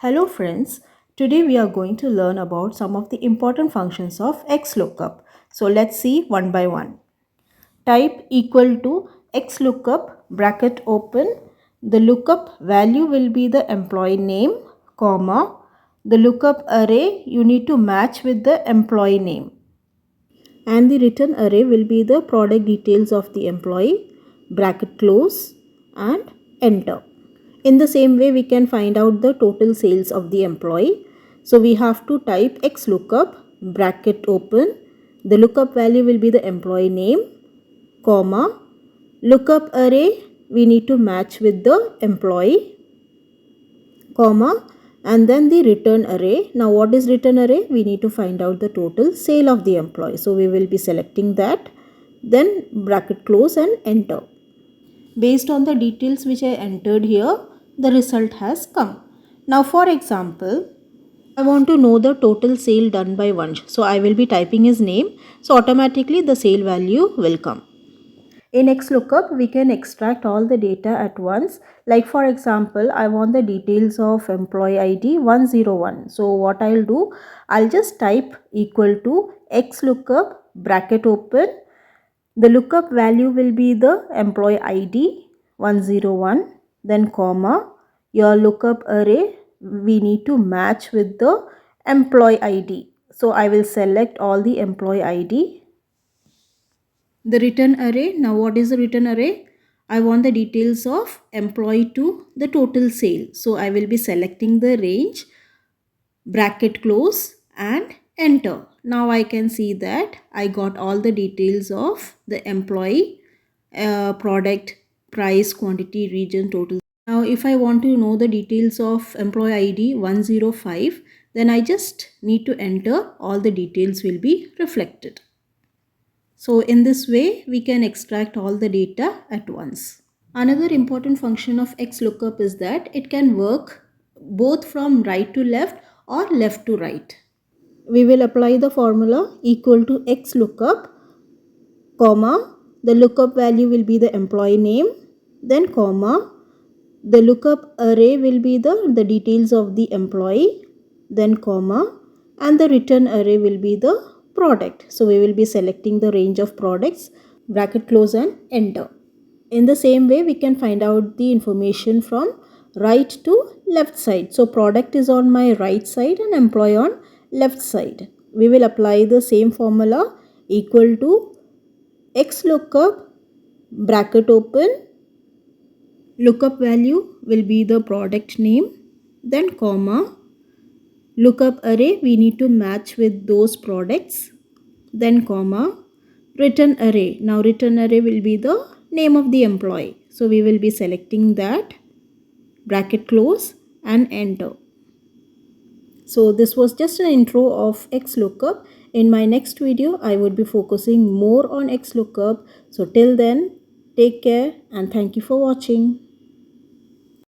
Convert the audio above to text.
Hello friends, today we are going to learn about some of the important functions of XLOOKUP. So let's see one by one. Type equal to XLOOKUP bracket open. The lookup value will be the employee name, comma. The lookup array you need to match with the employee name. And the return array will be the product details of the employee, bracket close and enter. In the same way, we can find out the total sales of the employee. So we have to type XLOOKUP bracket open. The lookup value will be the employee name, comma. Lookup array we need to match with the employee, comma. And then the return array. Now what is return array? We need to find out the total sale of the employee. So we will be selecting that. Then bracket close and enter. Based on the details which I entered here, the result has come. Now for example, I want to know the total sale done by Vansh. So I will be typing his name. So automatically the sale value will come. In XLOOKUP, we can extract all the data at once. Like for example, I want the details of employee ID 101. So what I'll do, I'll just type equal to XLOOKUP bracket open. The lookup value will be the employee ID 101, then comma. Your lookup array we need to match with the employee ID. So I will select all the employee ID. The return array. Now what is the return array? I want the details of employee to the total sale. So I will be selecting the range, bracket close and enter. Now I can see that I got all the details of the employee, product, price, quantity, region, total. Now if I want to know the details of employee ID 105, then I just need to enter, all the details will be reflected. So in this way we can extract all the data at once. Another important function of XLOOKUP is that it can work both from right to left or left to right. We will apply the formula equal to XLOOKUP, comma, the lookup value will be the employee name, then comma, the lookup array will be the details of the employee, then comma, and the return array will be the product. So we will be selecting the range of products, bracket close and enter. In the same way, we can find out the information from right to left side. So product is on my right side and employee on left side. We will apply the same formula equal to XLOOKUP bracket open. Lookup value will be the product name, then comma. Lookup array we need to match with those products, then comma. Return array. Now return array will be the name of the employee. So we will be selecting that, bracket close and enter. So this was just an intro of XLOOKUP. In my next video, I would be focusing more on XLOOKUP. So till then, take care and thank you for watching.